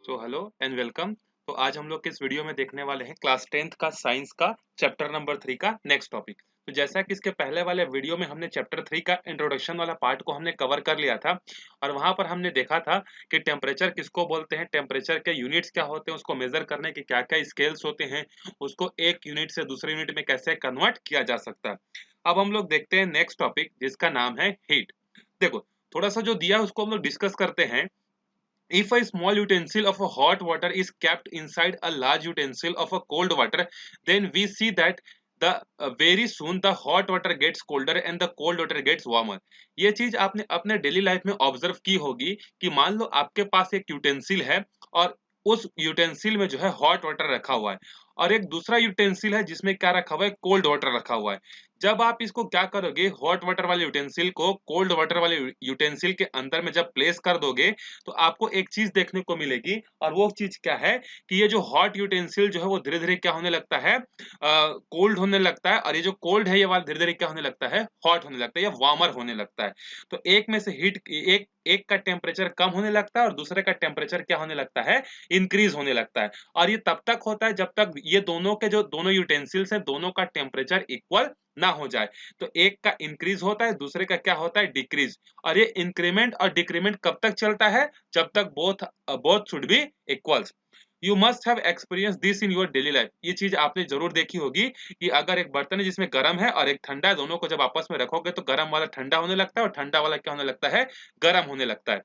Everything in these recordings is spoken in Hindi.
Hello and welcome. तो आज हम लोग इस वीडियो में देखने वाले हैं क्लास 10th का साइंस का चैप्टर नंबर 3 का नेक्स्ट टॉपिक। तो जैसा कि इसके पहले वाले वीडियो में हमने चैप्टर 3 का इंट्रोडक्शन वाला पार्ट को हमने कवर कर लिया था और वहां पर हमने देखा था कि टेम्परेचर किसको बोलते हैं, टेम्परेचर के यूनिट्स क्या होते हैं, उसको मेजर करने के क्या क्या स्केल्स होते हैं, उसको एक यूनिट से दूसरे यूनिट में कैसे कन्वर्ट किया जा सकता है। अब हम लोग देखते हैं नेक्स्ट टॉपिक जिसका नाम है हीट। देखो, थोड़ा सा जो दिया है उसको हम लोग डिस्कस करते हैं। If a small utensil of a hot water is kept inside a large utensil of a cold water, then we see that the very soon the hot water gets colder and the cold water gets warmer. ये चीज आपने अपने डेली लाइफ में ऑब्जर्व की होगी कि मान लो आपके पास एक यूटेंसिल है और उस यूटेंसिल में जो है हॉट वाटर रखा हुआ है और एक दूसरा यूटेंसिल है जिसमें क्या रखा हुआ है, कोल्ड वाटर रखा हुआ है। जब आप इसको क्या करोगे, हॉट वाटर वाले यूटेंसिल को कोल्ड वाटर वाले यूटेंसिल के अंदर में जब प्लेस कर दोगे तो आपको एक चीज देखने को मिलेगी और वो चीज क्या है कि ये जो हॉट यूटेंसिल जो है वो धीरे धीरे क्या होने लगता है, कोल्ड होने लगता है और ये जो कोल्ड है ये वाला धीरे धीरे क्या होने लगता है, हॉट होने लगता है या वार्मर होने लगता है। तो एक में से हीट एक एक का टेम्परेचर कम होने लगता है और दूसरे का टेम्परेचर क्या होने लगता है, इंक्रीज होने लगता है। और ये तब तक होता है जब तक ये दोनों के जो दोनों यूटेंसिल्स है दोनों का टेम्परेचर इक्वल ना हो जाए। तो एक का इंक्रीज होता है, दूसरे का क्या होता है, डिक्रीज। और ये इंक्रीमेंट और डिक्रीमेंट कब तक चलता है, जब तक both both should be equals. You must have experience this in your daily life. ये चीज आपने जरूर देखी होगी कि अगर एक बर्तन है जिसमें गर्म है और एक ठंडा है, दोनों को जब आपस में रखोगे तो गर्म वाला ठंडा होने लगता है और ठंडा वाला क्या होने लगता है, गर्म होने लगता है।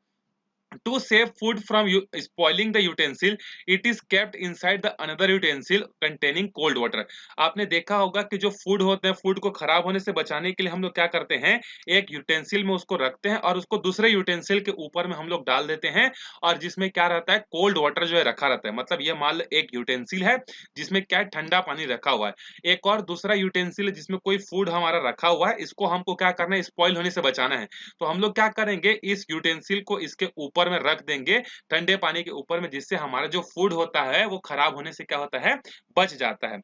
To save food from spoiling the utensil, it is kept inside the another utensil containing cold water. आपने देखा होगा कि जो फूड होते हैं, फूड को खराब होने से बचाने के लिए हम लोग क्या करते हैं, एक यूटेंसिल में उसको रखते हैं और उसको दूसरे यूटेंसिल के ऊपर में हम लोग डाल देते हैं और जिसमें क्या रहता है, कोल्ड वाटर जो है रखा रहता है। मतलब ये मान लो एक यूटेंसिल है जिसमें क्या है, ठंडा पानी रखा हुआ है। एक और दूसरा यूटेंसिल है जिसमें कोई फूड हमारा रखा हुआ है, इसको हमको क्या करना है, स्पॉइल होने से बचाना है। तो हम लोग क्या करेंगे, इस यूटेंसिल को इसके ऊपर में रख देंगे, ठंडे पानी के ऊपर में, जिससे हमारा जो फूड होता है वो खराब होने से क्या होता है, बच जाता है।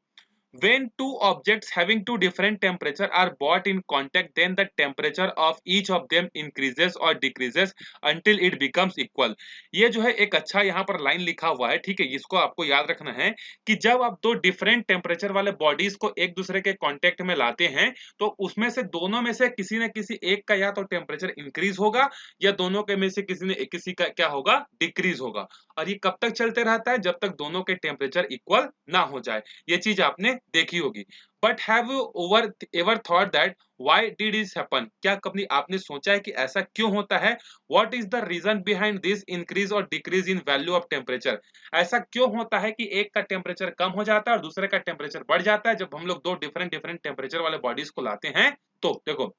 When two objects having two different temperature are brought in contact, then the temperature of each of them increases or decreases until it becomes equal. ये जो है एक अच्छा यहाँ पर लाइन लिखा हुआ है, ठीक है, इसको आपको याद रखना है कि जब आप दो डिफरेंट टेम्परेचर वाले बॉडीज को एक दूसरे के कांटेक्ट में लाते हैं तो उसमें से दोनों में से किसी न किसी एक का या तो टेम्परेचर इंक्रीज होगा या दोनों के में से किसी का क्या होगा, डिक्रीज होगा। और ये कब तक चलते रहता है, जब तक दोनों के टेम्परेचर इक्वल ना हो जाए। ये चीज आपने देखी होगी। But have you over ever thought that why did this happen? क्या कभी आपने सोचा है कि ऐसा क्यों होता है? What is the reason behind this increase और decrease in value of temperature? ऐसा क्यों होता है कि एक का टेम्परेचर कम हो जाता है और दूसरे का टेम्परेचर बढ़ जाता है जब हम लोग दो डिफरेंट डिफरेंट टेम्परेचर वाले बॉडीज को लाते हैं? तो देखो,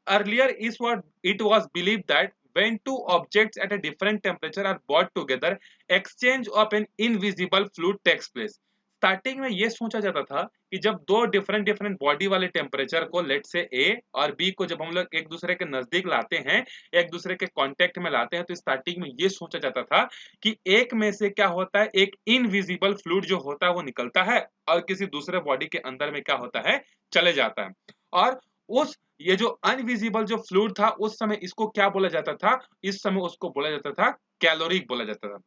earlier is what it was believed that when two objects at a different temperature are brought together, exchange of an invisible fluid takes place. Starting में ये सोचा जाता था कि जब दो डिफरेंट डिफरेंट बॉडी वाले टेम्परेचर को, लेट से ए और बी को, जब हम लोग एक दूसरे के नजदीक लाते हैं, एक दूसरे के कांटेक्ट में लाते हैं, तो स्टार्टिंग में ये सोचा जाता था कि एक में से क्या होता है, एक इनविजिबल फ्लूइड जो होता है वो निकलता है और किसी दूसरे बॉडी के अंदर में क्या होता है, चले जाता है। और उस ये जो अनविजिबल जो फ्लूइड था उस समय इसको क्या बोला जाता था, इस समय उसको बोला जाता था कैलोरीक बोला जाता था।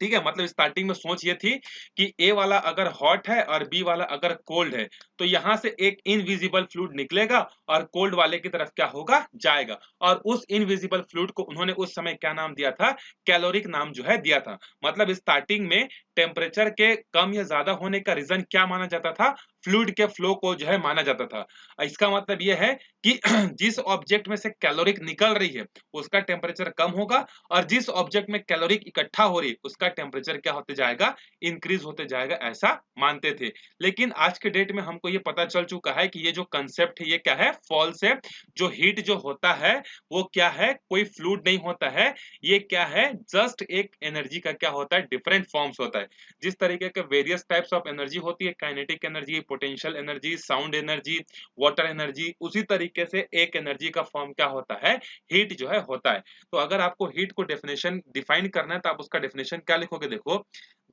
ठीक है, मतलब स्टार्टिंग में सोच ये थी कि ए वाला अगर हॉट है और बी वाला अगर कोल्ड है तो यहां से एक इनविजिबल फ्लूइड निकलेगा और कोल्ड वाले की तरफ क्या होगा, जाएगा। और उस इनविजिबल फ्लूइड को उन्होंने उस समय क्या नाम दिया था, कैलोरिक नाम जो है दिया था। मतलब स्टार्टिंग में टेम्परेचर के कम या ज्यादा होने का रीजन क्या माना जाता था, फ्लूइड के फ्लो को जो है माना जाता था। इसका मतलब यह है कि जिस ऑब्जेक्ट में से कैलोरिक निकल रही है उसका टेम्परेचर कम होगा और जिस ऑब्जेक्ट में कैलोरिक इकट्ठा हो रही है उसका टेम्परेचर क्या होते जाएगा, इंक्रीज होते जाएगा, ऐसा मानते थे। लेकिन आज के डेट में हमको ये पता चल चुका है कि ये जो कंसेप्ट है ये क्या है, फॉल्स है। जो हीट जो होता है वो क्या है, कोई फ्लूइड नहीं होता है, ये क्या है, जस्ट एक एनर्जी का क्या होता है, डिफरेंट फॉर्म्स होता है। जिस तरीके के वेरियस टाइप्स ऑफ एनर्जी होती है, kinetic energy, potential energy, sound energy, water energy, उसी तरीके से एक एनर्जी का फॉर्म क्या होता है, हीट जो है होता है। तो अगर आपको हीट को डेफिनेशन डिफाइन करना है तो आप उसका डेफिनेशन क्या लिखोगे, देखो,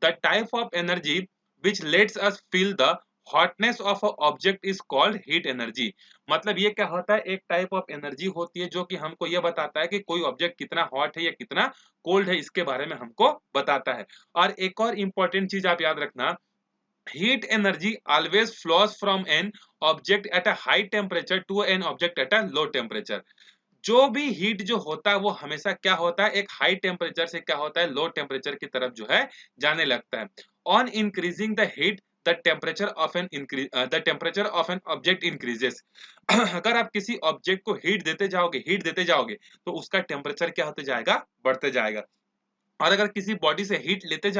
the type of energy which lets us feel the hotness of a object is called heat energy. मतलब ये क्या होता है, एक टाइप ऑफ एनर्जी होती है जो कि हमको ये बताता है कि कोई ऑब्जेक्ट कितना हॉट है या कितना कोल्ड है, इसके बारे में हमको बताता है। और एक और इंपॉर्टेंट चीज आप याद रखना, heat energy always flows from an object at a high temperature to an object at a low temperature। जो भी हीट जो होता है वो हमेशा क्या होता है, एक हाई टेम्परेचर से क्या होता है, लो टेम्परेचर की तरफ जो है जाने लगता है। On increasing the heat the temperature of an the temperature of an object increases. अगर आप किसी ऑब्जेक्ट को हीट देते जाओगे तो उसका टेम्परेचर क्या होते जाएगा, बढ़ते जाएगा। और अगर किसी बॉडी से हीट लेते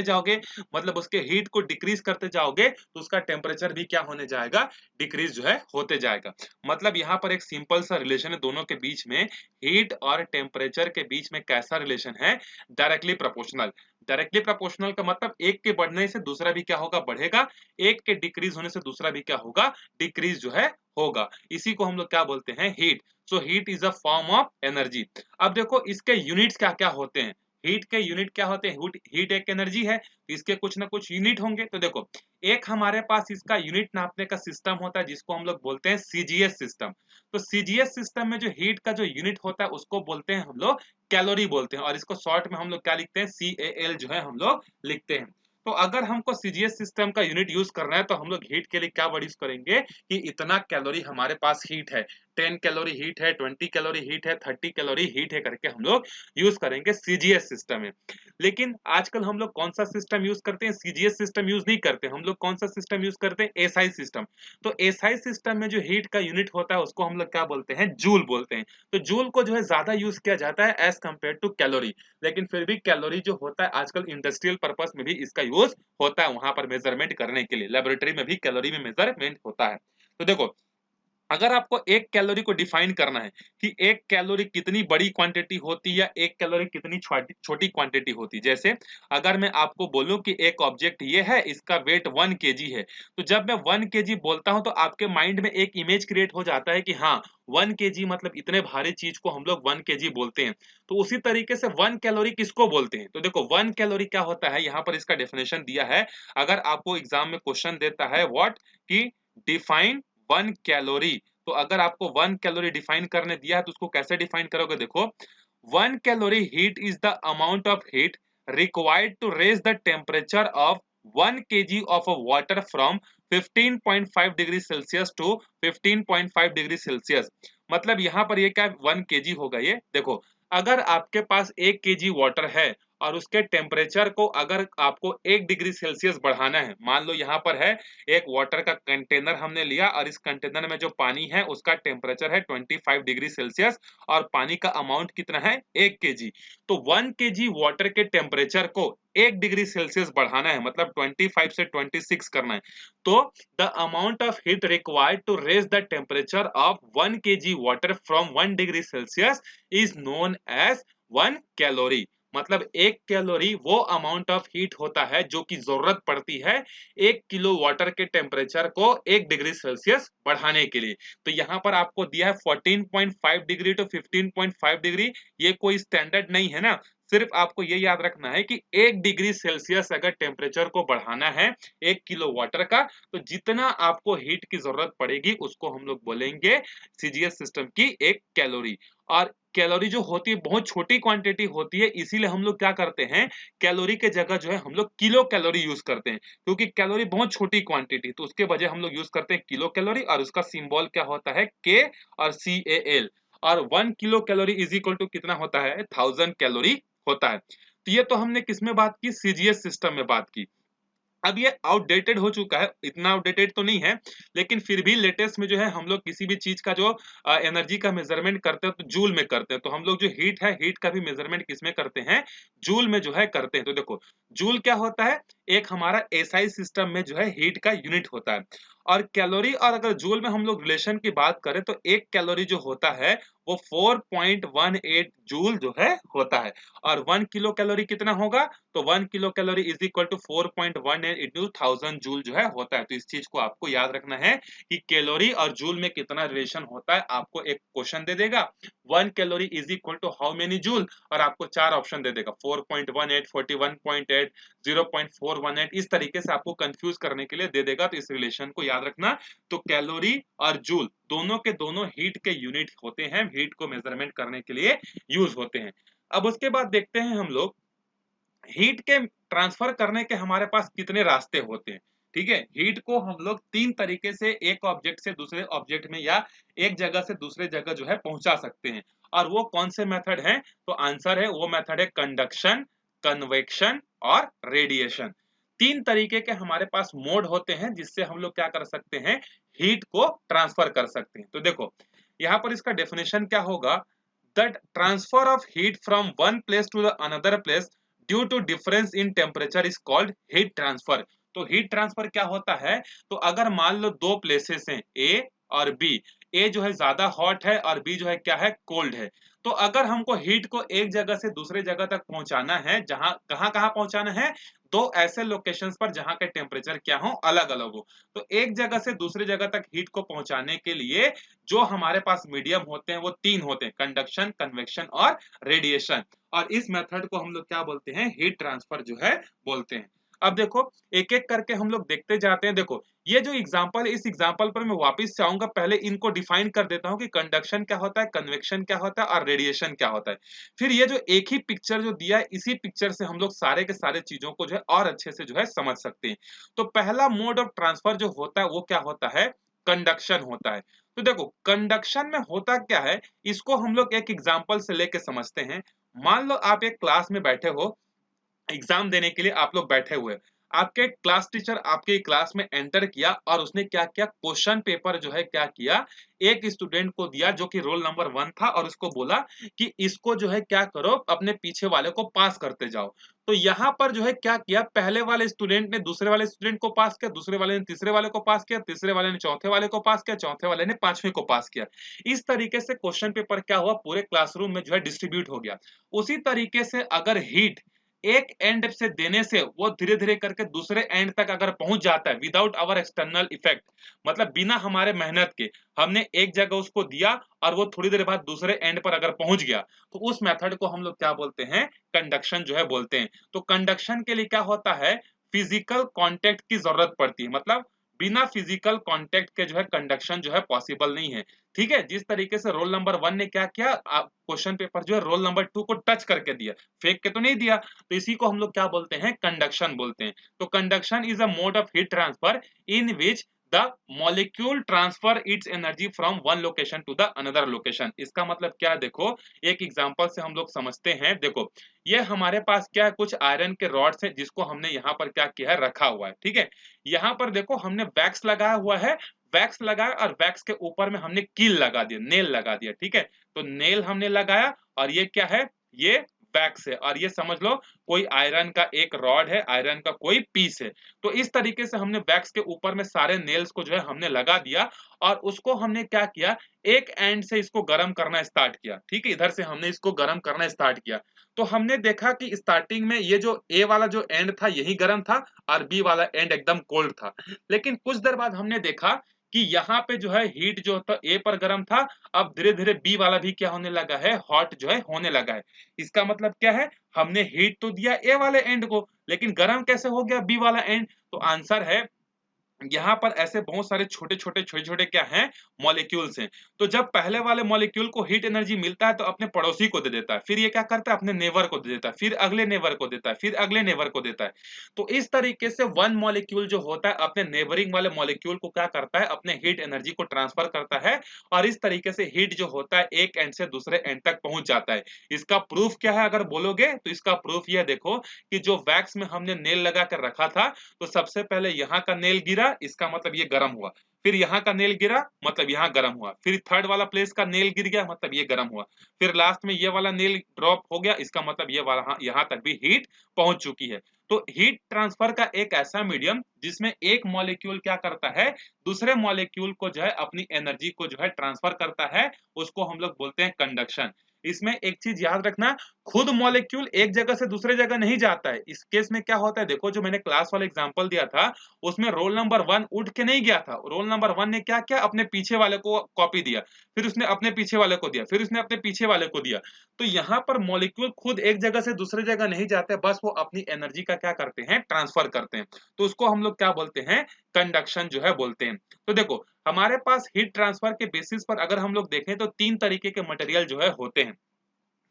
जाओगे मतलब उसके हीट को डिक्रीज करते जाओगे तो उसका टेम्परेचर भी क्या होने जाएगा, डिक्रीज जो है होते जाएगा। मतलब यहाँ पर एक सिंपल सा रिलेशन है दोनों के बीच में, हीट और टेम्परेचर के बीच में कैसा रिलेशन है, डायरेक्टली प्रोपोर्शनल। डायरेक्टली प्रोपोर्शनल का मतलब एक के बढ़ने से दूसरा भी क्या होगा, बढ़ेगा, एक के डिक्रीज होने से दूसरा भी क्या होगा, डिक्रीज जो है होगा। इसी को हम लोग क्या बोलते हैं, heat. So heat is a form of energy. अब देखो इसके यूनिट्स क्या क्या होते हैं, हीट के यूनिट क्या होते हैं, हीट एक एनर्जी है तो इसके कुछ ना कुछ यूनिट होंगे। तो देखो एक हमारे पास इसका यूनिट नापने का सिस्टम होता है जिसको हम लोग बोलते हैं सीजीएस सिस्टम। तो सीजीएस सिस्टम में जो हीट का जो यूनिट होता है उसको बोलते हैं हम लोग कैलोरी बोलते हैं, और इसको शॉर्ट में हम लोग क्या लिखते हैं, CAL जो है हम लोग लिखते हैं। तो अगर हमको सीजीएस सिस्टम का यूनिट यूज करना है तो हम लोग हीट के लिए क्या वर्ड यूज करेंगे कि इतना कैलोरी हमारे पास हीट है, 10 कैलोरी हीट है, 20 कैलोरी हीट है, 30 कैलोरी हीट है करके हम लोग यूज करेंगे सीजीएस सिस्टम में। लेकिन आजकल हम लोग कौन सा सिस्टम यूज करते हैं, सीजीएस सिस्टम यूज नहीं करते, हम लोग कौन सा सिस्टम यूज करते हैं, एसआई सिस्टम। तो एसआई सिस्टम में जो हीट का यूनिट होता है उसको हम लोग क्या बोलते हैं, जूल बोलते हैं। तो जूल को जो है ज्यादा यूज किया जाता है एज कंपेयर टू कैलोरी। लेकिन फिर भी कैलोरी जो होता है आजकल इंडस्ट्रियल पर्पस में भी इसका यूज होता है, वहां पर मेजरमेंट करने के लिए लेबोरेटरी में भी कैलोरी में मेजरमेंट होता है। तो देखो अगर आपको एक कैलोरी को डिफाइन करना है कि एक कैलोरी कितनी बड़ी क्वांटिटी होती है या एक कैलोरी कितनी छोटी क्वांटिटी होती है, जैसे अगर मैं आपको बोलूं कि एक ऑब्जेक्ट ये है, इसका वेट 1 केजी है, तो जब मैं 1 केजी बोलता हूं तो आपके माइंड में एक इमेज क्रिएट हो जाता है कि हाँ 1 केजी मतलब इतने भारी चीज को हम लोग 1 केजी बोलते हैं। तो उसी तरीके से 1 कैलोरी किसको बोलते हैं, तो देखो 1 कैलोरी क्या होता है, यहाँ पर इसका डेफिनेशन दिया है। अगर आपको एग्जाम में क्वेश्चन देता है व्हाट की डिफाइन 1 कैलोरी, तो अगर आपको 1 कैलोरी डिफाइन करने दिया है तो उसको कैसे डिफाइन करोगे, देखो 1 calorie heat is the amount of heat required to raise the temperature of 1 kg of a water from 15.5 degree Celsius to 15.5 degree Celsius. मतलब यहाँ पर ये क्या 1 केजी होगा, ये देखो अगर आपके पास 1 केजी वाटर है और उसके टेम्परेचर को अगर आपको 1 डिग्री सेल्सियस बढ़ाना है, मान लो यहाँ पर है एक वाटर का कंटेनर हमने लिया और इस कंटेनर में जो पानी है उसका टेम्परेचर है 25 डिग्री सेल्सियस और पानी का अमाउंट कितना है 1 केजी। तो 1 केजी वाटर के टेम्परेचर को 1 डिग्री सेल्सियस बढ़ाना है, मतलब 25 से 26 करना है। तो the amount of heat required to raise the temperature of 1 kg water from 1 degree Celsius is known as 1 calorie. मतलब 1 कैलोरी वो अमाउंट ऑफ हीट होता है जो की जरूरत पड़ती है 1 किलो वाटर के टेम्परेचर को 1 डिग्री सेल्सियस बढ़ाने के लिए। तो यहाँ पर आपको दिया है 14.5 डिग्री टू 15.5 डिग्री, ये कोई स्टैंडर्ड नहीं है ना, सिर्फ आपको ये याद रखना है कि 1 डिग्री सेल्सियस अगर टेम्परेचर को बढ़ाना है 1 किलो वाटर का, तो जितना आपको हीट की जरूरत पड़ेगी उसको हम लोग बोलेंगे सीजीएस सिस्टम की 1 कैलोरी। और कैलोरी जो होती है बहुत छोटी क्वांटिटी होती है, इसीलिए हम लोग क्या करते हैं, कैलोरी के जगह जो है हम लोग किलो कैलोरी यूज करते हैं, क्योंकि कैलोरी बहुत छोटी क्वांटिटी, तो उसके वजह हम लोग यूज करते हैं किलो कैलोरी, और उसका सिंबल क्या होता है के और CAL। और 1 kilo calorie is equal to कितना होता है, 1000 कैलोरी होता है। तो ये तो हमने किस में बात की, सीजीएस सिस्टम में बात की। अब ये आउटडेटेड हो चुका है, इतना आउटडेटेड तो नहीं है, लेकिन फिर भी लेटेस्ट में जो है हम लोग किसी भी चीज का जो एनर्जी का मेजरमेंट करते हैं तो जूल में करते हैं। तो हम लोग जो हीट है, हीट का भी मेजरमेंट किस में करते हैं, जूल में जो है करते हैं। तो देखो जूल क्या होता है, एक हमारा एसआई सिस्टम में जो है हीट का यूनिट होता है। और कैलोरी और अगर जूल में हम लोग रिलेशन की बात करें तो एक कैलोरी जो होता है वो 4.18 जूल जो है होता है, और 1 किलो कैलोरी कितना होगा, तो 1 kilo calorie is equal to 4.18 into 1000 joule जो है होता है। तो इस चीज को आपको याद रखना है कि कैलोरी और जूल में कितना रिलेशन होता है। आपको एक क्वेश्चन दे देगा 1 calorie is equal to how many joule, और आपको 4 ऑप्शन दे देगा 4.18, 41.8, 0.418, इस तरीके से आपको कंफ्यूज करने के लिए दे देगा। तो इस रिलेशन को याद रखना। तो कैलोरी और जूल दोनों के दोनों हीट के यूनिट होते हैं, हीट को मेजरमेंट करने के लिए यूज होते हैं। अब उसके बाद देखते हैं हम लोग हीट के ट्रांसफर करने के हमारे पास कितने रास्ते होते हैं। ठीक है, हीट को हम लोग तीन तरीके से एक ऑब्जेक्ट से दूसरे ऑब्जेक्ट में या एक जगह से दूसरे जगह जो है पहुंचा सकते हैं। और वो कौन से मेथड हैं, तो आंसर है वो मेथड है कंडक्शन, कन्वेक्शन और रेडिएशन। तीन तरीके के हमारे पास मोड होते हैं जिससे हम लोग क्या कर सकते हैं, हीट को ट्रांसफर कर सकते हैं। तो देखो यहाँ पर इसका डेफिनेशन क्या होगा, that transfer of heat from one place to the another place due to difference in temperature is called heat transfer. तो हीट ट्रांसफर क्या होता है, तो अगर मान लो दो प्लेसेस हैं ए और बी, ए जो है ज्यादा हॉट है और बी जो है क्या है, कोल्ड है, तो अगर हमको हीट को एक जगह से दूसरे जगह तक पहुंचाना है, जहां कहां कहां पहुंचाना है, दो ऐसे लोकेशंस पर जहां के टेम्परेचर क्या हो, अलग अलग हो, तो एक जगह से दूसरी जगह तक हीट को पहुंचाने के लिए जो हमारे पास मीडियम होते हैं वो तीन होते हैं, कंडक्शन, कन्वेक्शन और रेडिएशन। और इस मेथड को हम लोग क्या बोलते हैं, हीट ट्रांसफर जो है बोलते हैं। अब देखो एक एक करके हम लोग देखते जाते हैं। देखो ये जो एग्जांपल, इस एग्जांपल पर मैं वापस से आऊंगा, पहले इनको डिफाइन कर देता हूं कि कंडक्शन क्या होता है, कन्वेक्शन क्या होता है और रेडिएशन क्या होता है। फिर ये जो एक ही पिक्चर जो दिया है, इसी पिक्चर से हम लोग सारे के सारे चीजों को जो है और अच्छे से जो है समझ सकते हैं। तो पहला मोड ऑफ ट्रांसफर जो होता है वो क्या होता है, कंडक्शन होता है। तो देखो कंडक्शन में होता क्या है, इसको हम लोग एक एग्जांपल से लेके समझते हैं। मान लो आप एक क्लास में बैठे हो, एग्जाम देने के लिए आप लोग बैठे हुए, आपके क्लास टीचर आपके क्लास में एंटर किया और उसने क्या किया, क्वेश्चन पेपर जो है क्या किया, एक स्टूडेंट को दिया जो कि रोल नंबर 1 था, और उसको बोला कि इसको जो है क्या करो, अपने पीछे वाले को पास करते जाओ। तो यहाँ पर जो है क्या किया, पहले वाले स्टूडेंट ने दूसरे वाले स्टूडेंट को पास किया, दूसरे वाले ने तीसरे वाले को पास किया, तीसरे वाले ने चौथे वाले को पास किया, चौथे वाले ने पांचवें को पास किया। इस तरीके से क्वेश्चन पेपर क्या हुआ, पूरे क्लासरूम में जो है डिस्ट्रीब्यूट हो गया। उसी तरीके से अगर हीट एक एंड से देने से वो धीरे धीरे करके दूसरे एंड तक अगर पहुंच जाता है विदाउट आवर एक्सटर्नल इफेक्ट, मतलब बिना हमारे मेहनत के, हमने एक जगह उसको दिया और वो थोड़ी देर बाद दूसरे एंड पर अगर पहुंच गया, तो उस मेथड को हम लोग क्या बोलते हैं, कंडक्शन जो है बोलते हैं। तो कंडक्शन के लिए क्या होता है, फिजिकल कांटेक्ट की जरूरत पड़ती है, मतलब बिना फिजिकल कांटेक्ट के जो है कंडक्शन जो है पॉसिबल नहीं है। ठीक है, जिस तरीके से रोल नंबर 1 ने क्या किया, क्वेश्चन पेपर जो है रोल नंबर 2 को टच करके दिया, फेंक के तो नहीं दिया, तो इसी को हम लोग क्या बोलते हैं, कंडक्शन बोलते हैं। तो conduction is a mode of heat transfer in which the molecule transfer its energy from one location to the another location. इसका मतलब क्या है, देखो एक एग्जांपल से हम लोग समझते हैं। देखो ये हमारे पास क्या है, कुछ आयरन के रॉड्स हैं जिसको हमने यहाँ पर क्या किया है, रखा हुआ है। ठीक है, यहाँ पर देखो हमने वैक्स लगाया हुआ है, वैक्स लगाया और वैक्स के ऊपर में हमने कील लगा दिया, नेल लगा दिया। ठीक है, तो नेल हमने लगाया और ये क्या है, ये वैक्स है, और ये समझ लो कोई आयरन का एक रॉड है, आयरन का कोई पीस है। तो इस तरीके से हमने वैक्स के ऊपर में सारे नेल्स को जो है हमने लगा दिया, और उसको हमने क्या किया, एक एंड से इसको गर्म करना स्टार्ट किया। ठीक है, इधर से हमने इसको गर्म करना स्टार्ट किया, तो हमने देखा कि स्टार्टिंग में ये जो ए वाला जो एंड था यही गर्म था और बी वाला एंड एकदम कोल्ड था। लेकिन कुछ देर बाद हमने देखा कि यहाँ पे जो है हीट जो था ए पर गर्म था, अब धीरे धीरे बी वाला भी क्या होने लगा है, हॉट जो है होने लगा है। इसका मतलब क्या है, हमने हीट तो दिया ए वाले एंड को, लेकिन गर्म कैसे हो गया बी वाला एंड। तो आंसर है यहाँ पर ऐसे बहुत सारे छोटे छोटे क्या हैं, मॉलिक्यूल्स हैं। तो जब पहले वाले मॉलिक्यूल को हीट एनर्जी मिलता है तो अपने पड़ोसी को दे देता है, फिर ये क्या करता है, अपने नेबर को दे देता है, फिर अगले नेबर को देता है, फिर अगले नेबर को देता है। तो इस तरीके से वन मॉलिक्यूल जो होता है अपने नेबरिंग वाले मॉलिक्यूल को क्या करता है, अपने हीट एनर्जी को ट्रांसफर करता है, और इस तरीके से हीट जो होता है एक एंड से दूसरे एंड तक पहुंच जाता है। इसका प्रूफ क्या है अगर बोलोगे, तो इसका प्रूफ यह देखो कि जो वैक्स में हमने नेल लगा कर रखा था, तो सबसे पहले यहाँ का नेल गिरा, इसका मतलब ये गर्म हुआ, फिर यहाँ का नेल गिरा मतलब यहाँ गर्म हुआ, फिर थर्ड वाला प्लेस का नेल गिर गया मतलब ये गर्म हुआ, फिर लास्ट में ये वाला नेल ड्रॉप हो गया, इसका मतलब ये वाला यहाँ तक भी हीट पहुंच चुकी है। तो हीट ट्रांसफर का एक ऐसा मीडियम जिसमें एक मॉलिक्यूल क्या करता है, दूसरे मॉलिक्यूल को जो है अपनी एनर्जी को जो है ट्रांसफर करता है, उसको हम लोग बोलते हैं कंडक्शन। इसमें एक चीज याद रखना, खुद मॉलिक्यूल एक जगह से दूसरे जगह नहीं जाता है। इस केस में क्या होता है, देखो जो मैंने क्लास वाला एग्जांपल दिया था उसमें रोल नंबर 1 उठ के नहीं गया था। रोल नंबर 1 ने क्या किया, अपने पीछे वाले को कॉपी दिया, फिर उसने अपने पीछे वाले को दिया, फिर उसने अपने पीछे वाले को दिया। तो यहाँ पर मॉलिक्यूल खुद एक जगह से दूसरे जगह नहीं जाते, बस वो अपनी एनर्जी का क्या करते हैं, ट्रांसफर करते हैं। तो उसको हम लोग क्या बोलते हैं, कंडक्शन जो है बोलते हैं। तो देखो हमारे पास हीट ट्रांसफर के बेसिस पर अगर हम लोग देखें तो तीन तरीके के मटेरियल जो है होते हैं।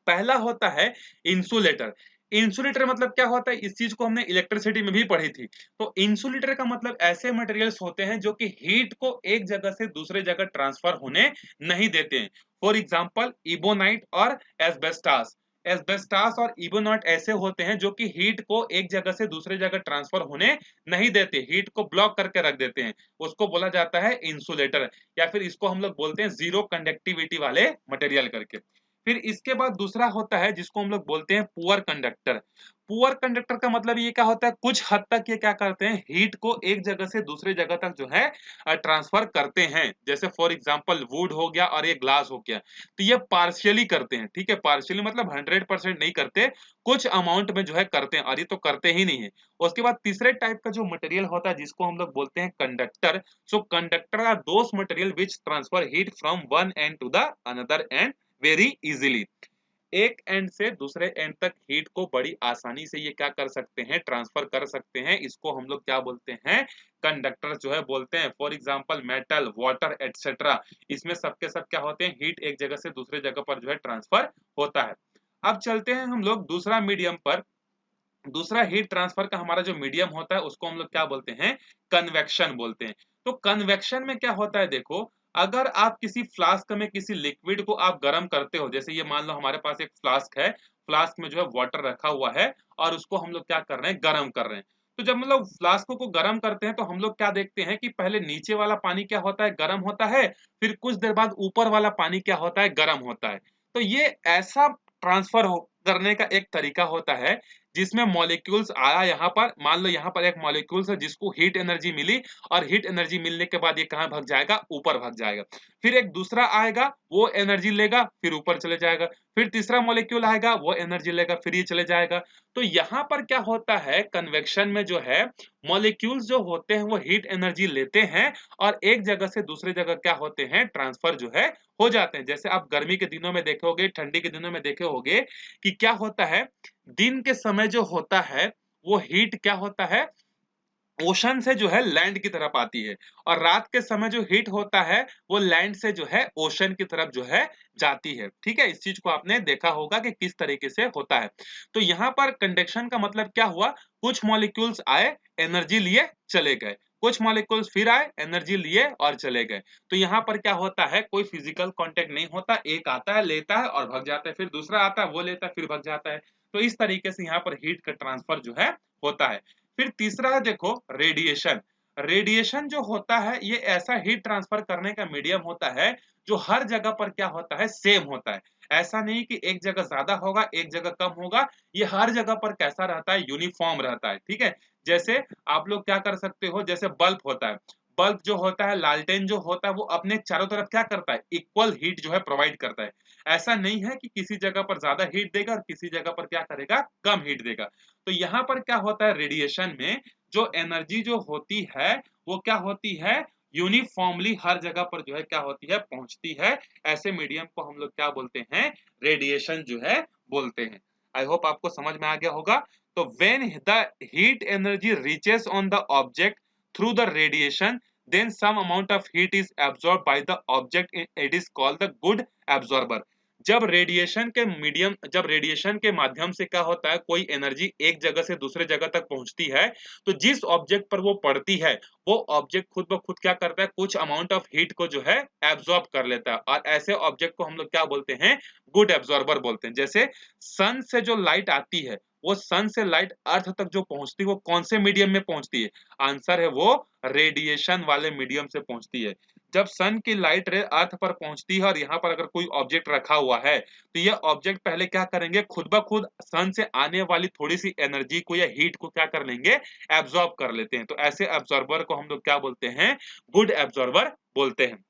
पहला होता है इंसुलेटर। इंसुलेटर मतलब क्या होता है, इस चीज को हमने इलेक्ट्रिसिटी में भी पढ़ी थी। तो इंसुलेटर का मतलब ऐसे मटेरियल्स होते हैं जो कि हीट को एक जगह से दूसरे जगह ट्रांसफर होने नहीं देते हैं। फॉर एग्जांपल इबोनाइट और एस्बेस्टास। एस्बेस्टास और इबोनाइट ऐसे होते हैं जो कि हीट को एक जगह से दूसरे जगह ट्रांसफर होने नहीं देते, हीट को ब्लॉक करके रख देते हैं। उसको बोला जाता है इंसुलेटर, या फिर इसको हम लोग बोलते हैं जीरो कंडक्टिविटी वाले मटेरियल करके। फिर इसके बाद दूसरा होता है जिसको हम लोग बोलते हैं पुअर कंडक्टर। पुअर कंडक्टर का मतलब ये क्या होता है, कुछ हद तक ये क्या करते हैं, हीट को एक जगह से दूसरे जगह तक जो है ट्रांसफर करते हैं। जैसे फॉर एग्जांपल वुड हो गया और ये ग्लास हो गया, तो ये पार्शियली करते हैं। ठीक है, पार्शियली मतलब 100% नहीं करते, कुछ अमाउंट में जो है करते हैं, और ये तो करते ही नहीं है। उसके बाद तीसरे टाइप का जो मटेरियल होता है जिसको हम लोग बोलते हैं conductor. So conductor are those material which transfer heat from one end to the another end very easily. एक एंड से दूसरे एंड तक हीट को बड़ी आसानी से ये क्या कर सकते हैं, ट्रांसफर कर सकते हैं। इसको हम लोग क्या बोलते हैं, कंडक्टर जो है बोलते हैं। For example metal, water etcetera, इसमें सबके सब क्या होते हैं, हीट एक जगह से दूसरे जगह पर जो है ट्रांसफर होता है। अब चलते हैं हम लोग दूसरा मीडियम पर। दूसरा हीट ट्रांसफर का हमारा जो मीडियम होता है उसको हम लोग क्या बोलते हैं, कन्वेक्शन बोलते हैं। तो कन्वेक्शन में क्या होता है, देखो अगर आप किसी फ्लास्क में किसी लिक्विड को आप गर्म करते हो, जैसे ये मान लो हमारे पास एक फ्लास्क है, फ्लास्क में जो है वाटर रखा हुआ है और उसको हम लोग क्या कर रहे हैं, गर्म कर रहे हैं। तो जब हम लोग फ्लास्क को गर्म करते हैं तो हम लोग क्या देखते हैं कि पहले नीचे वाला पानी क्या होता है, गर्म होता है, फिर कुछ देर बाद ऊपर वाला पानी क्या होता है, गर्म होता है। तो ये ऐसा ट्रांसफर करने का एक तरीका होता है जिसमें मॉलिक्यूल्स आया, यहाँ पर मान लो यहाँ पर एक मॉलिक्यूल्स है जिसको हीट एनर्जी मिली, और हीट एनर्जी मिलने के बाद ये कहाँ भाग जाएगा, ऊपर भाग जाएगा। फिर एक दूसरा आएगा, वो एनर्जी लेगा, फिर ऊपर चले जाएगा। फिर तीसरा मॉलिक्यूल आएगा, वो एनर्जी लेगा, फिर ये चले जाएगा। तो यहाँ पर क्या होता है, कन्वेक्शन में जो है मॉलिक्यूल्स जो होते हैं वो हीट एनर्जी लेते हैं और एक जगह से दूसरे जगह क्या होते हैं, ट्रांसफर जो है हो जाते हैं। जैसे आप गर्मी के दिनों में देखे होगे, ठंडी के दिनों में देखे होगे कि क्या होता है, दिन के समय जो होता है वो हीट क्या होता है, ओशन से जो है लैंड की तरफ आती है, और रात के समय जो हीट होता है वो लैंड से जो है ओशन की तरफ जो है जाती है। ठीक है, इस चीज को आपने देखा होगा कि किस तरीके से होता है। तो यहाँ पर कंडक्शन का मतलब क्या हुआ, कुछ मॉलिक्यूल्स आए, एनर्जी लिए, चले गए, कुछ मॉलिक्यूल्स फिर आए, एनर्जी लिए और चले गए। तो यहाँ पर क्या होता है, कोई फिजिकल कांटेक्ट नहीं होता, एक आता है, लेता है और भाग जाता है, फिर दूसरा आता है, वो लेता है, फिर भाग जाता है। तो इस तरीके से यहाँ पर हीट का ट्रांसफर जो है होता है। फिर तीसरा है देखो रेडिएशन। रेडिएशन जो होता है ये ऐसा हीट ट्रांसफर करने का मीडियम होता है जो हर जगह पर क्या होता है, सेम होता है। ऐसा नहीं कि एक जगह ज्यादा होगा एक जगह कम होगा, ये हर जगह पर कैसा रहता है, यूनिफॉर्म रहता है। ठीक है, जैसे आप लोग क्या कर सकते हो, जैसे बल्ब होता है, बल्ब जो होता है, लालटेन जो होता है, वो अपने चारों तरफ क्या करता है, इक्वल हीट जो है प्रोवाइड करता है। ऐसा नहीं है कि किसी जगह पर ज्यादा हीट देगा और किसी जगह पर क्या करेगा, कम हीट देगा। तो यहाँ पर क्या होता है, रेडिएशन में जो एनर्जी जो होती है वो क्या होती है, यूनिफॉर्मली हर जगह पर जो है क्या होती है, पहुंचती है। ऐसे मीडियम को हम लोग क्या बोलते हैं, रेडिएशन जो है बोलते हैं। आई होप आपको समझ में आ गया होगा। तो when the heat energy reaches on the object through the radiation, then some amount of heat is absorbed by the object, it is called the good absorber। जब रेडिएशन के माध्यम से क्या होता है, कोई एनर्जी एक जगह से दूसरे जगह तक पहुंचती है, तो जिस ऑब्जेक्ट पर वो पड़ती है वो ऑब्जेक्ट खुद ब खुद क्या करता है, कुछ अमाउंट ऑफ हीट को जो है एब्जॉर्ब कर लेता है, और ऐसे ऑब्जेक्ट को हम लोग क्या बोलते हैं, गुड एब्जॉर्बर बोलते हैं। जैसे सन से जो लाइट आती है, वो सन से लाइट अर्थ तक जो पहुंचती है वो कौन से मीडियम में पहुंचती है, आंसर है वो रेडिएशन वाले मीडियम से पहुंचती है। जब सन की लाइट रे अर्थ पर पहुंचती है और यहाँ पर अगर कोई ऑब्जेक्ट रखा हुआ है तो ये ऑब्जेक्ट पहले क्या करेंगे, खुद ब खुद सन से आने वाली थोड़ी सी एनर्जी को या हीट को क्या कर लेंगे, एब्जॉर्ब कर लेते हैं। तो ऐसे एब्जॉर्बर को हम लोग क्या बोलते हैं, गुड एब्जॉर्बर बोलते हैं।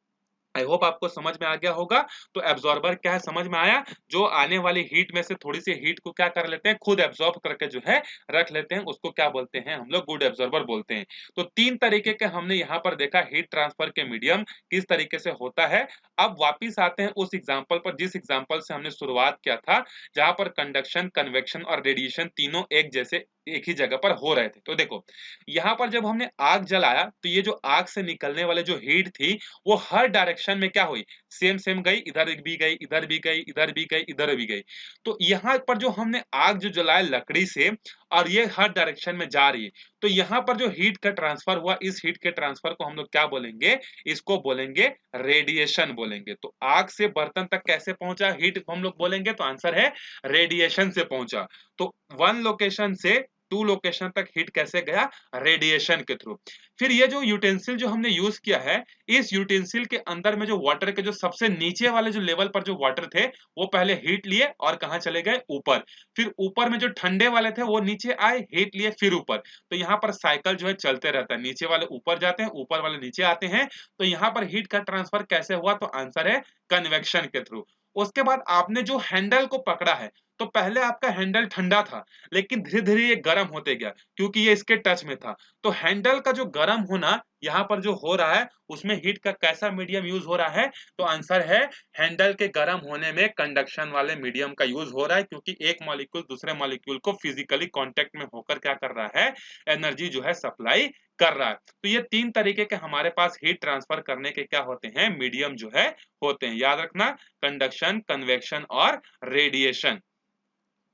आई होप आपको समझ में आ गया होगा। तो एब्जॉर्बर क्या है, समझ में आया, जो आने वाली हीट में से थोड़ी सी हीट को क्या कर लेते हैं, खुद एब्जॉर्ब करके जो है रख लेते हैं, उसको क्या बोलते हैं हम लोग, गुड एब्जॉर्बर बोलते हैं। तो तीन तरीके के हमने यहाँ पर देखा हीट ट्रांसफर के मीडियम किस तरीके से होता है। अब वापिस आते हैं उस एग्जाम्पल पर जिस एग्जाम्पल से हमने शुरुआत किया था, जहां पर कंडक्शन, कन्वेक्शन और रेडिएशन तीनों एक जैसे एक ही जगह पर हो रहे थे। तो देखो यहाँ पर जब हमने आग जलाया तो ये जो आग से निकलने वाले जो हीट थी वो हर डायरेक्शन में क्या हुई, सेम सेम गई, इधर भी गई, इधर भी गई, इधर भी गई, इधर भी गई। तो यहाँ पर जो हमने आग जो जलाया लकड़ी से और ये हर डायरेक्शन में जा रही है, तो यहाँ पर जो हीट का ट्रांसफर हुआ, इस हीट के ट्रांसफर को हम लोग क्या बोलेंगे, इसको बोलेंगे रेडिएशन बोलेंगे। तो आग से बर्तन तक कैसे पहुंचा हीट हम लोग बोलेंगे, तो आंसर है रेडिएशन से पहुंचा। तो वन लोकेशन से टू लोकेशन तक हीट कैसे गया, रेडिएशन के थ्रू। फिर ये जो यूटेंसिल जो हमने यूज किया है, इस यूटेंसिल के अंदर में जो वाटर के जो सबसे नीचे वाले जो लेवल पर जो वाटर थे वो पहले हीट लिए और कहां चले गए, ऊपर। फिर ऊपर में जो ठंडे वाले थे वो नीचे आए, हीट लिए, फिर ऊपर। तो यहाँ पर साइकिल जो है चलते रहता है, नीचे वाले ऊपर जाते हैं, ऊपर वाले नीचे आते हैं। तो यहाँ पर हीट का ट्रांसफर कैसे हुआ, तो आंसर है कन्वेक्शन के थ्रू। उसके बाद आपने जो हैंडल को पकड़ा है, तो पहले आपका हैंडल ठंडा था लेकिन धीरे धीरे ये गर्म होते गया क्योंकि ये इसके टच में था। तो हैंडल का जो गर्म होना यहाँ पर जो हो रहा है, उसमें हीट का कैसा मीडियम यूज हो रहा है, तो आंसर है हैंडल के गर्म होने में कंडक्शन वाले मीडियम का यूज हो रहा है, क्योंकि एक मॉलिक्यूल दूसरे मॉलिक्यूल को फिजिकली कांटेक्ट में होकर क्या कर रहा है, एनर्जी जो है सप्लाई कर रहा है। तो ये तीन तरीके के हमारे पास हीट ट्रांसफर करने के क्या होते हैं, मीडियम जो है होते हैं, याद रखना, कंडक्शन, कन्वेक्शन और रेडिएशन।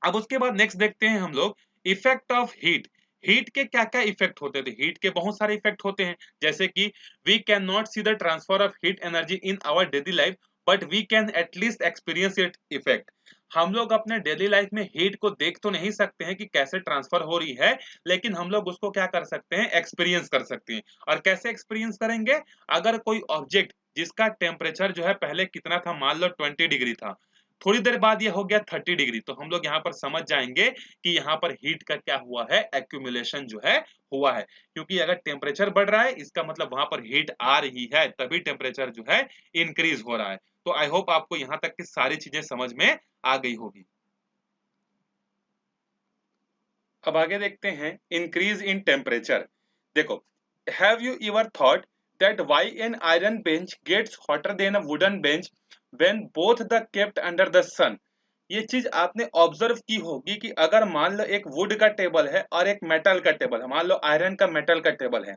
अब उसके बाद नेक्स्ट देखते हैं हम लोग इफेक्ट ऑफ हीट। हीट के क्या क्या इफेक्ट होते थे, हीट के बहुत सारे इफेक्ट होते हैं, जैसे कि we can not see the transfer of heat energy in our daily life but we can at least experience it effect. हम लोग अपने डेली लाइफ में हीट को देख तो नहीं सकते हैं कि कैसे ट्रांसफर हो रही है, लेकिन हम लोग उसको क्या कर सकते हैं, एक्सपीरियंस कर सकते हैं। और कैसे एक्सपीरियंस करेंगे, अगर कोई ऑब्जेक्ट जिसका टेम्परेचर जो है पहले कितना था, मान लो 20 डिग्री था, थोड़ी देर बाद ये हो गया 30 डिग्री, तो हम लोग यहाँ पर समझ जाएंगे कि यहाँ पर हीट का क्या हुआ है, एक्यूमुलेशन जो है हुआ है। क्योंकि अगर टेम्परेचर बढ़ रहा है इसका मतलब वहां पर हीट आ रही है, तभी टेम्परेचर जो है इंक्रीज हो रहा है। तो आई होप आपको यहाँ तक की सारी चीजें समझ में आ गई होगी। अब आगे देखते हैं इंक्रीज इन टेम्परेचर। देखो, have you ever thought that why an iron bench gets hotter than a wooden bench when both the kept under the sun. ये चीज आपने ऑब्जर्व की होगी कि अगर मान लो एक वुड का टेबल है और एक मेटल का टेबल है, मान लो आयरन का मेटल का टेबल है,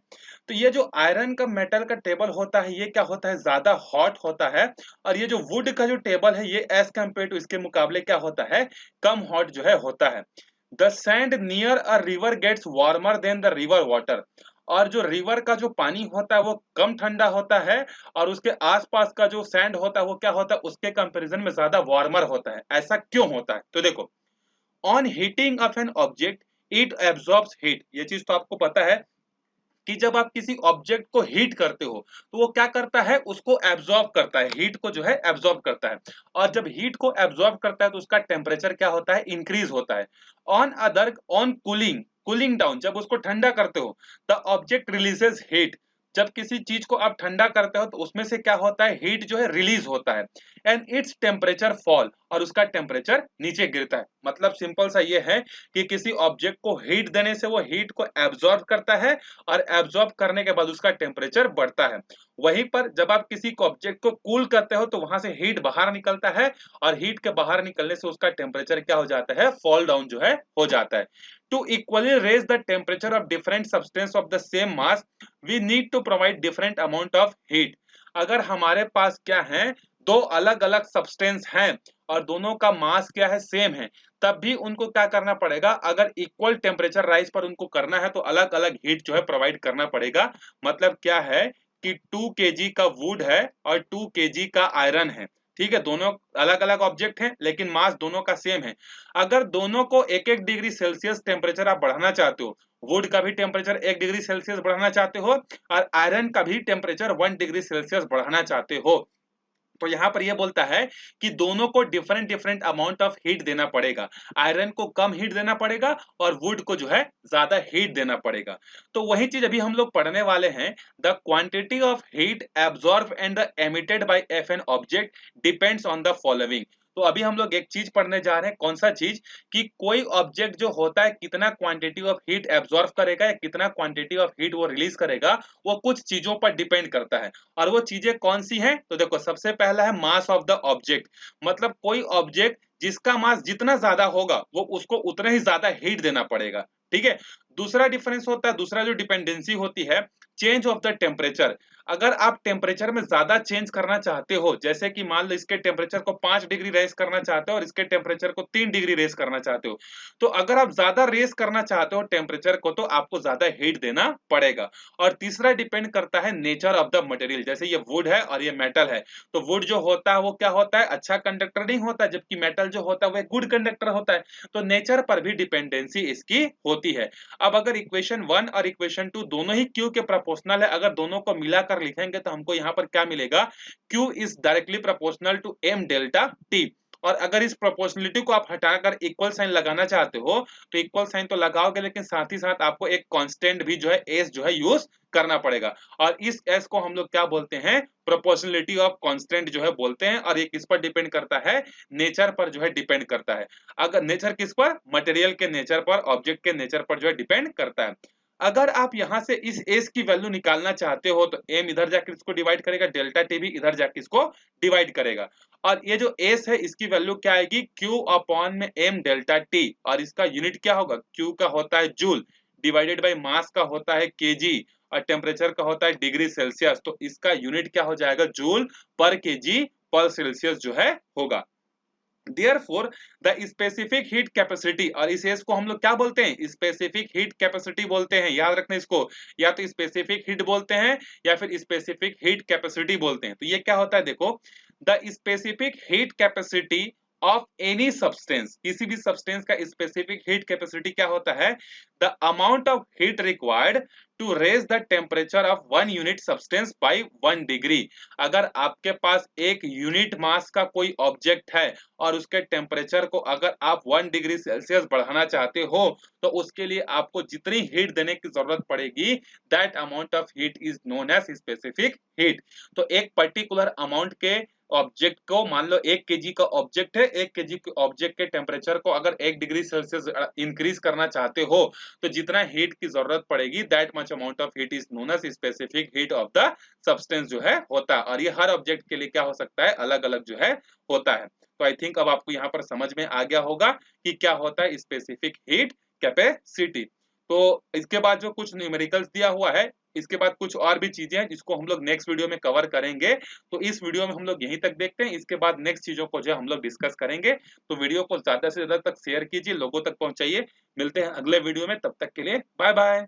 तो ये जो आयरन का मेटल का टेबल होता है ये क्या होता है, ज्यादा हॉट होता है। और ये जो वुड का जो टेबल है ये एज कम्पेयर टू इसके मुकाबले क्या होता है, कम हॉट जो है होता है। The sand near a river gets warmer then the river water. और जो रिवर का जो पानी होता है वो कम ठंडा होता है, और उसके आसपास का जो सैंड होता है वो क्या होता है, उसके कंपैरिजन में ज्यादा वार्मर होता है। ऐसा क्यों होता है, तो देखो, on heating of an object it absorbs heat. ये चीज तो आपको पता है कि जब आप किसी ऑब्जेक्ट को हीट करते हो तो वो क्या करता है, उसको एब्जॉर्ब करता है, हीट को जो है एब्जॉर्ब करता है। और जब हीट को एब्जॉर्ब करता है तो उसका टेम्परेचर क्या होता है, इंक्रीज होता है। ऑन कूलिंग, कूलिंग डाउन, जब उसको ठंडा करते हो द ऑब्जेक्ट रिलीजेस हीट। जब किसी चीज को आप ठंडा करते हो तो उसमें से क्या होता है, हीट जो है रिलीज होता है। एंड इट्स टेम्परेचर फॉल, और उसका टेम्परेचर नीचे गिरता है। मतलब सिंपल सा ये है कि किसी ऑब्जेक्ट को हीट देने से वो हीट को एब्जॉर्ब करता है, और एब्जॉर्ब करने के बाद उसका टेम्परेचर बढ़ता है। वहीं पर जब आप किसी ऑब्जेक्ट को कूल करते हो तो वहां से हीट बाहर निकलता है, और हीट के बाहर निकलने से उसका टेम्परेचर क्या हो जाता है, फॉल डाउन जो है हो जाता है। To equally raise the temperature of different substance of the same mass we need to provide different amount of heat. अगर हमारे पास क्या है, दो अलग अलग सब्सटेंस हैं और दोनों का मास क्या है, सेम है, तब भी उनको क्या करना पड़ेगा, अगर इक्वल टेम्परेचर राइज पर उनको करना है तो अलग अलग हीट जो है प्रोवाइड करना पड़ेगा। मतलब क्या है कि 2 kg का वुड है और 2 kg का आयरन है, ठीक है, दोनों अलग अलग ऑब्जेक्ट हैं लेकिन मास दोनों का सेम है। अगर दोनों को 1-1 डिग्री सेल्सियस टेम्परेचर आप बढ़ाना चाहते हो, वुड का भी टेम्परेचर 1 डिग्री सेल्सियस बढ़ाना चाहते हो और आयरन का भी टेम्परेचर 1 डिग्री सेल्सियस बढ़ाना चाहते हो, तो यहाँ पर यह बोलता है कि दोनों को different different amount of heat देना पड़ेगा। आयरन को कम हीट देना पड़ेगा और वुड को जो है ज्यादा हीट देना पड़ेगा। तो वही चीज अभी हम लोग पढ़ने वाले हैं। The quantity of heat absorb and the emitted by F an object depends on the following. तो अभी हम लोग एक चीज पढ़ने जा रहे हैं, कौन सा चीज, कि कोई ऑब्जेक्ट जो होता है कितना क्वांटिटी ऑफ हीट एब्जॉर्ब करेगा या कितना क्वांटिटी ऑफ हीट वो रिलीज करेगा, वो कुछ चीजों पर डिपेंड करता है। और वो चीजें कौन सी हैं? तो देखो, सबसे पहला है मास ऑफ द ऑब्जेक्ट, मतलब कोई ऑब्जेक्ट जिसका मास जितना ज्यादा होगा वो उसको उतना ही ज्यादा हीट देना पड़ेगा, ठीक है। दूसरा डिफरेंस होता है, दूसरा जो डिपेंडेंसी होती है, चेंज ऑफ द टेम्परेचर। अगर आप टेम्परेचर में ज्यादा चेंज करना चाहते हो, जैसे कि मान लो इसके टेम्परेचर को 5 डिग्री रेस करना चाहते हो और इसके टेम्परेचर को 3 डिग्री रेस करना चाहते हो, तो अगर आप ज्यादा रेस करना चाहते हो टेम्परेचर को, तो आपको ज्यादा हीट देना पड़ेगा। और तीसरा डिपेंड करता है नेचर ऑफ द मटेरियल, जैसे ये वुड है और ये मेटल है, तो वुड जो होता है वो क्या होता है, अच्छा कंडक्टर नहीं होता, जबकि मेटल जो होता है वो गुड कंडक्टर होता है। तो नेचर पर भी डिपेंडेंसी इसकी होती है। अब अगर इक्वेशन 1 और इक्वेशन 2 दोनों ही Q के प्रोपोर्शनल है, अगर दोनों को मिलाकर लिखेंगे तो हमको यहाँ पर क्या मिलेगा, Q is directly proportional to M delta T। और अगर इस प्रोपोर्शनलिटी को आप हटाकर इक्वल साइन लगाना चाहते हो, तो इक्वल साइन तो लगाओगे, लेकिन साथ ही साथ आपको एक कांस्टेंट भी जो है S जो है यूज करना पड़ेगा। और इस S को हम लोग क्या बोलते हैं, प्रोपोर्शनलिटी ऑफ कांस्टेंट जो है बोलते हैं। और ये किस पर डिपेंड करता है, नेचर पर जो है डिपेंड करता है। अगर नेचर किस पर, मटेरियल के नेचर पर, ऑब्जेक्ट के नेचर पर जो है डिपेंड करता है। अगर आप यहां से इस एस की वैल्यू निकालना चाहते हो, तो एम इधर जाकर इसको डिवाइड करेगा, डेल्टा टी भी इधर जाकर इसको डिवाइड करेगा। और ये जो एस है इसकी वैल्यू क्या आएगी, क्यू अपॉन में एम डेल्टा टी, और इसका यूनिट क्या होगा, क्यू का होता है जूल, डिवाइडेड बाई मास का होता है केजी, और टेम्परेचर का होता है डिग्री सेल्सियस। तो इसका यूनिट क्या हो जाएगा, जूल पर केजी पर सेल्सियस जो है होगा। Therefore, the specific heat capacity, और इस एस को हम लोग क्या बोलते हैं, स्पेसिफिक हीट कैपेसिटी बोलते हैं। याद रखना इसको, या तो स्पेसिफिक हीट बोलते हैं या फिर स्पेसिफिक हीट कैपेसिटी बोलते हैं। तो ये क्या होता है, देखो, the specific heat capacity of any substance, किसी भी सब्सटेंस का स्पेसिफिक हीट कैपेसिटी क्या होता है, the amount of heat required to raise the temperature of 1 unit substance by 1 degree. अगर आपके पास एक यूनिट मास का कोई ऑब्जेक्ट है और उसके टेम्परेचर को अगर आप 1 डिग्री सेल्सियस बढ़ाना चाहते हो, तो उसके लिए आपको जितनी हीट देने की जरूरत पड़ेगी, that amount of heat is known as specific heat. तो एक पर्टिकुलर अमाउंट के ऑब्जेक्ट को, मान लो 1 केजी का ऑब्जेक्ट है, 1 केजी के ऑब्जेक्ट के टेम्परेचर को अगर 1 डिग्री सेल्सियस इंक्रीज करना चाहते हो, तो जितना हीट की जरूरत पड़ेगी, that much amount of heat is known as specific heat of the substance जो है होता है। और ये हर ऑब्जेक्ट के लिए क्या हो सकता है, अलग अलग जो है होता है। तो आई थिंक अब आपको यहाँ पर समझ में आ गया होगा कि क्या होता है स्पेसिफिक हीट कैपेसिटी। तो इसके बाद जो कुछ न्यूमेरिकल्स दिया हुआ है, इसके बाद कुछ और भी चीजें हैं जिसको हम लोग नेक्स्ट वीडियो में कवर करेंगे। तो इस वीडियो में हम लोग यहीं तक देखते हैं, इसके बाद नेक्स्ट चीजों को जो है हम लोग डिस्कस करेंगे। तो वीडियो को ज्यादा से ज्यादा तक शेयर कीजिए, लोगों तक पहुंचाइए। मिलते हैं अगले वीडियो में, तब तक के लिए बाय बाय।